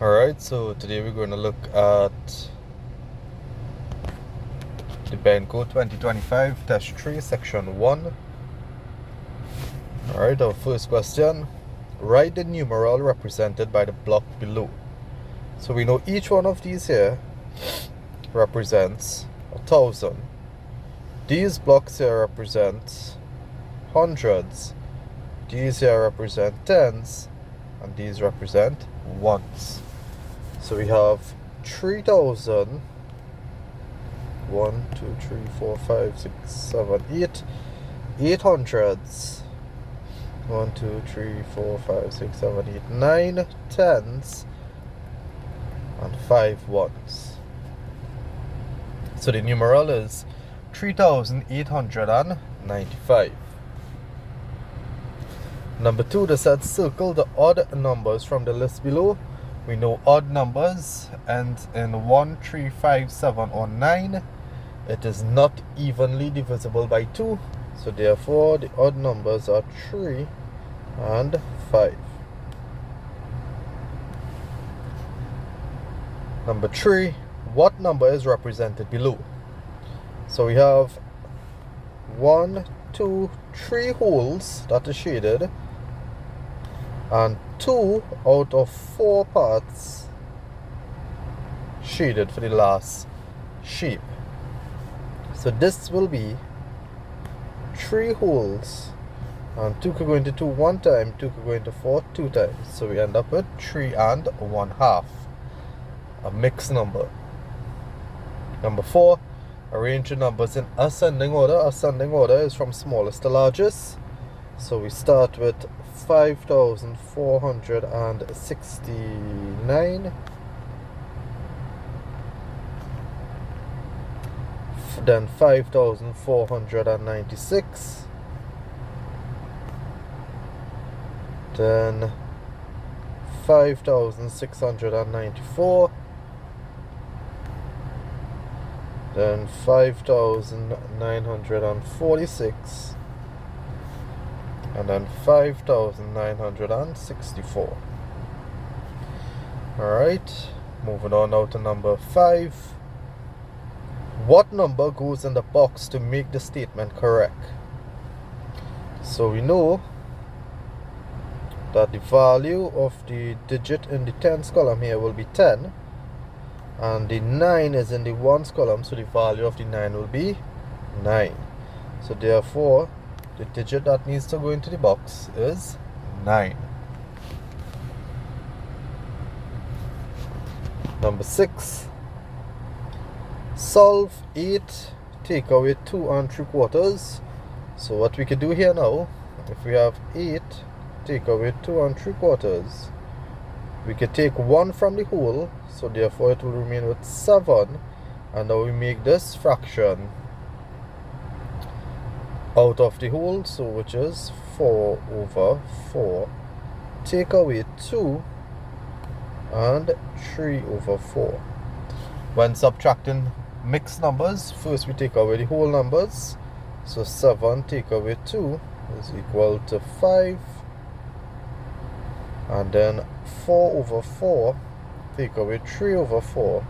Alright, so today we're going to look at the Benco 2025 Test 3 Section 1. Alright, our first question. Write the numeral represented by the block below. So we know each one of these here represents 1,000. These blocks here represent hundreds. These here represent tens. And these represent ones. So we have 3,000. 1, 2, 3, 4, 5, 6, 7, 8. 800s. 1, 2, 3, 4, 5, 6, 7, 8, 9 tens and 5 ones. So the numeral is 3,895. Number 2, they said circle the odd numbers from the list below. We know odd numbers end in 1, 3, 5, 7, or 9. It is not evenly divisible by 2. So therefore the odd numbers are 3 and 5. Number 3, what number is represented below? So we have 1, 2, 3 holes that is shaded, and 2 out of 4 parts shaded for the last shape. So this will be 3 holes, and 2 could go into 2 one time, 2 could go into 4 2 times. So we end up with 3 and 1/2, a mixed number. Number 4, arrange the numbers in ascending order. Ascending order is from smallest to largest. So we start with 5,469. Then 5,496. Then 5,694. Then 5,946. And then 5,964. Alright, moving on now to number 5. What number goes in the box to make the statement correct? So we know that the value of the digit in the tens column here will be 10, and the 9 is in the ones column, so the value of the 9 will be 9. So therefore the digit that needs to go into the box is 9. Number 6. Solve 8, take away 2 3/4. So what we could do here now, if we have 8, take away 2 3/4, we could take 1 from the whole, so therefore it will remain with 7. And now we make this fraction out of the whole, so which is 4/4. Take away 2 and 3/4. When subtracting mixed numbers, first we take away the whole numbers. So 7 take away 2 is equal to 5. And then 4/4 take away 3/4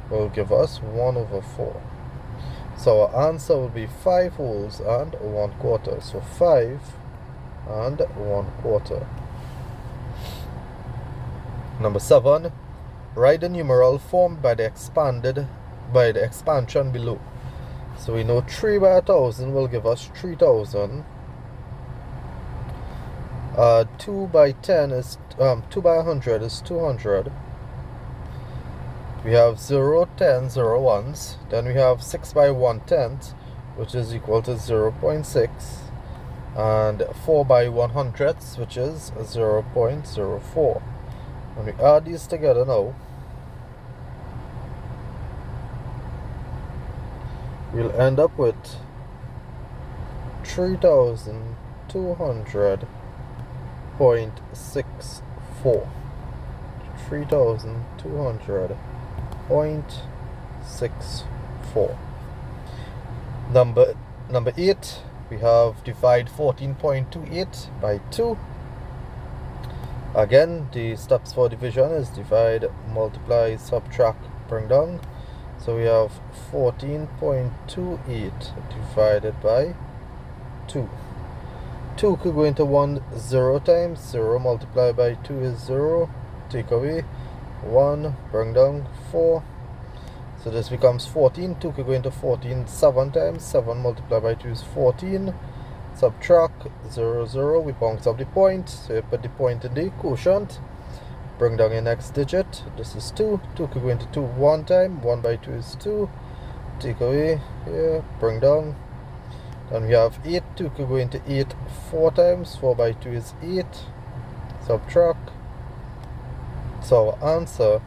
will give us 1/4. So our answer will be 5 wholes and 1/4. So 5 and 1/4. Number 7. Write the numeral formed by the expansion below. So we know 3 by 1,000 will give us 3,000. 2 by 10 is 2 by 100 is 200. We have 0, 10, 0, 1s. Then we have 6 by 1/10, which is equal to 0.6. And 4 by 100ths, which is 0.04. When we add these together now, we'll end up with 3,200.64. 3,200.64. Number 8, we have divide 14.28 by 2. Again, the steps for division is divide, multiply, subtract, bring down. So we have 14.28 divided by 2. 2 could go into 1 0 times. 0 multiplied by 2 is 0. Take away 1, bring down 4. So this becomes 14. 2 could go into 14 7 times. 7 multiplied by 2 is 14. Subtract 0 0. We bounce up the point. So you put the point in the quotient. Bring down your next digit. This is 2. 2 could go into 2 1 time. 1 by 2 is 2. Take away here. Bring down. Then we have 8. 2 could go into 8 4 times. 4 by 2 is 8. Subtract. So our answer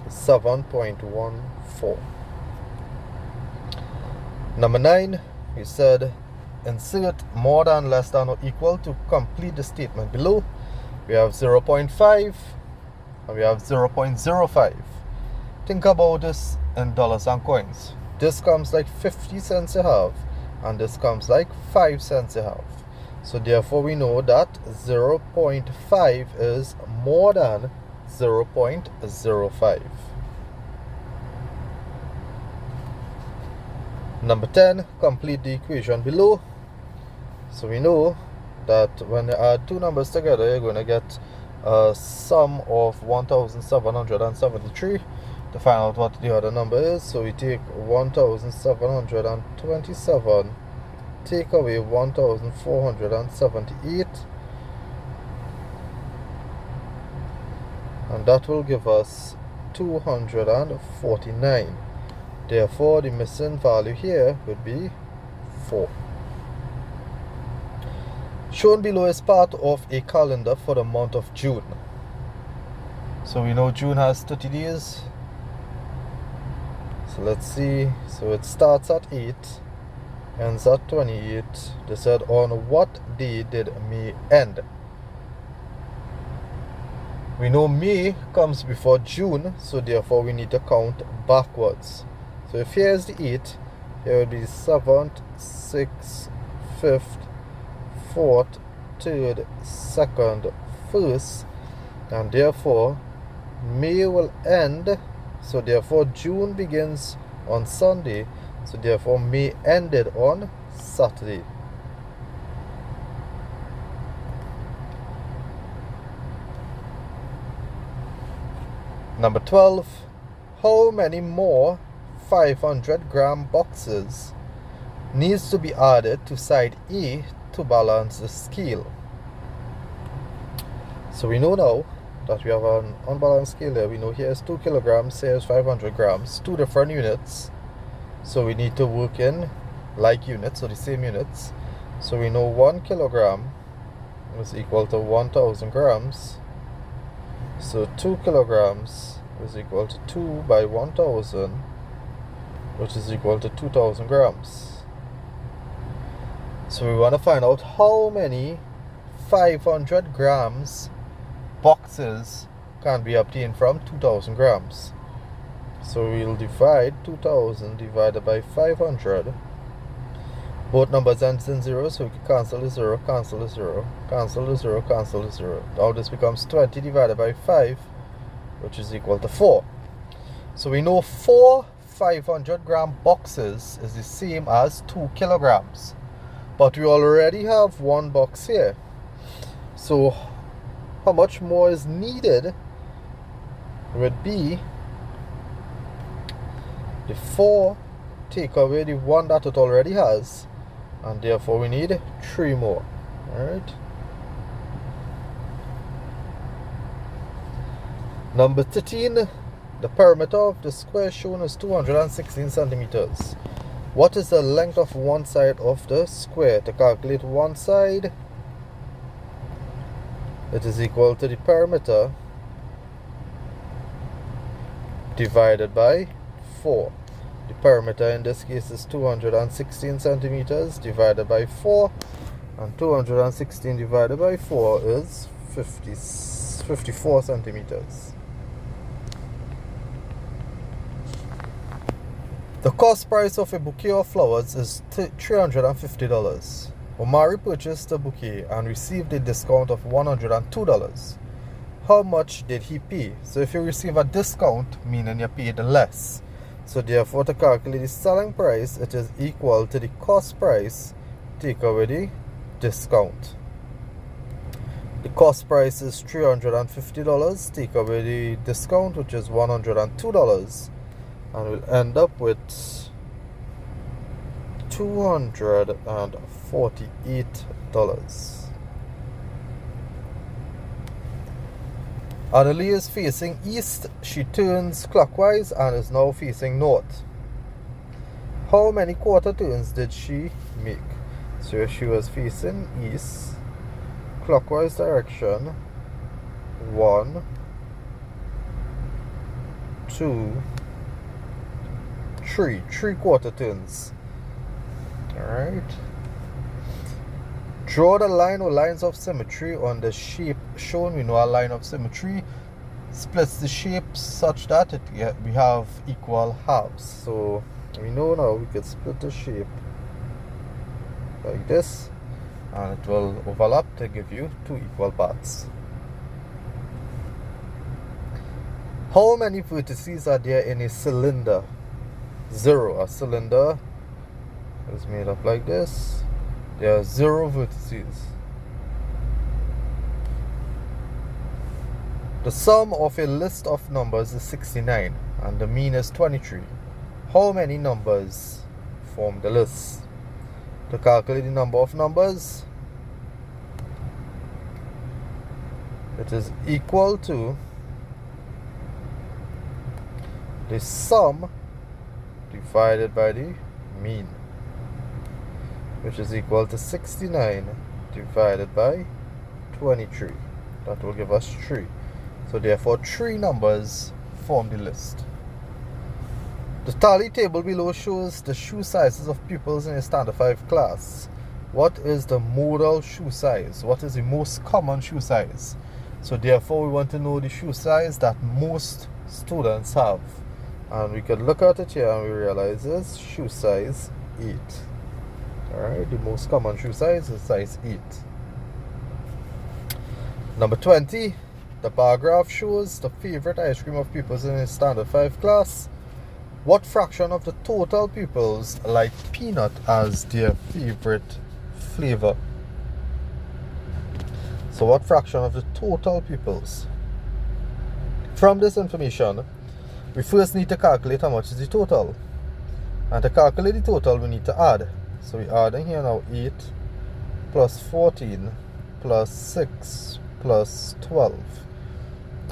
is 7.14. Number 9, we said insert more than, less than, or equal to complete the statement below. We have 0.5 and we have 0.05. Think about this in dollars and coins. This comes like 50 cents a half, and this comes like 5 cents a half. So therefore we know that 0.5 is more than 0.05. Number 10, complete the equation below. So we know that when you add two numbers together, you're going to get a sum of 1,773. To find out what the other number is, so we take 1,727, take away 1,478, and that will give us 249. Therefore, the missing value here would be 4. Shown below is part of a calendar for the month of June. So we know June has 30 days. So let's see. So it starts at 8, ends at 28. They said, on what day did May end? We know May comes before June, so therefore we need to count backwards. So if here is the 8, here will be 7th, 6th, 5th, 4th, 3rd, 2nd, 1st, and therefore May will end. So therefore June begins on Sunday, so therefore May ended on Saturday. Number 12, how many more 500-gram boxes needs to be added to side A to balance the scale? So we know now that we have an unbalanced scale here. We know here is 2 kilograms, here is 500 grams, two different units. So we need to work in like units, so the same units. So we know 1 kilogram is equal to 1,000 grams. So 2 kilograms is equal to 2 by 1,000, which is equal to 2,000 grams. So we want to find out how many 500 grams boxes can be obtained from 2,000 grams. So we'll divide 2,000 divided by 500. Both numbers ends in 0, so we can cancel the 0, cancel the 0, cancel the 0, cancel the 0. Now this becomes 20 divided by 5, which is equal to 4. So we know 4 500-gram boxes is the same as 2 kilograms. But we already have one box here. So how much more is needed would be the 4 take away the 1 that it already has, and therefore we need 3 more. Alright. Number 13, the perimeter of the square shown is 216 centimeters. What is the length of one side of the square? To calculate one side, it is equal to the perimeter divided by 4. The perimeter in this case is 216 centimeters divided by 4, and 216 divided by 4 is 54 centimeters. The cost price of a bouquet of flowers is $350. Omari purchased a bouquet and received a discount of $102. how much did he pay? So if you receive a discount, meaning you paid less. So therefore, to calculate the selling price, it is equal to the cost price, take away the discount. The cost price is $350, take away the discount, which is $102, and we'll end up with $248. Annalie is facing east. She turns clockwise and is now facing north. How many quarter turns did she make? So she was facing east, clockwise direction, 1, 2, 3. 3 quarter turns. Alright. Draw the line or lines of symmetry on the shape shown. We know a line of symmetry splits the shape such that we have equal halves. So we know now we can split the shape like this, and it will overlap to give you 2 equal parts. How many vertices are there in a cylinder? 0. A cylinder is made up like this. There are 0 vertices. The sum of a list of numbers is 69 and the mean is 23. How many numbers form the list? To calculate the number of numbers, it is equal to the sum divided by the mean, which is equal to 69 divided by 23. That will give us 3. So therefore 3 numbers form the list. The tally table below shows the shoe sizes of pupils in a standard 5 class. What is the modal shoe size? What is the most common shoe size? So therefore we want to know the shoe size that most students have. And we can look at it here and we realize it's shoe size 8. Alright, the most common shoe size is size 8. Number 20, the bar graph shows the favorite ice cream of pupils in a standard 5 class. What fraction of the total pupils like peanut as their favorite flavor? So what fraction of the total pupils? From this information, we first need to calculate how much is the total. And to calculate the total, we need to add. So we add in here now 8 plus 14 plus 6 plus 12.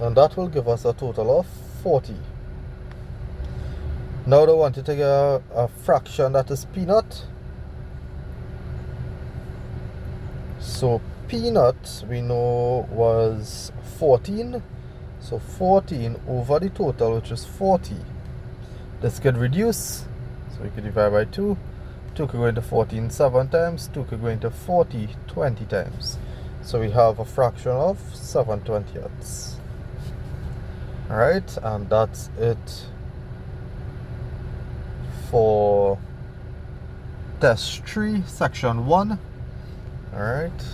And that will give us a total of 40. Now I want to take a fraction that is peanut. So peanut we know was 14. So 14 over the total, which is 40. This could reduce. So we could divide by 2. 2 could go into 14 7 times. 2 could go into 40 20 times. So we have a fraction of 7/20. Alright, and that's it for test 3, section 1. Alright.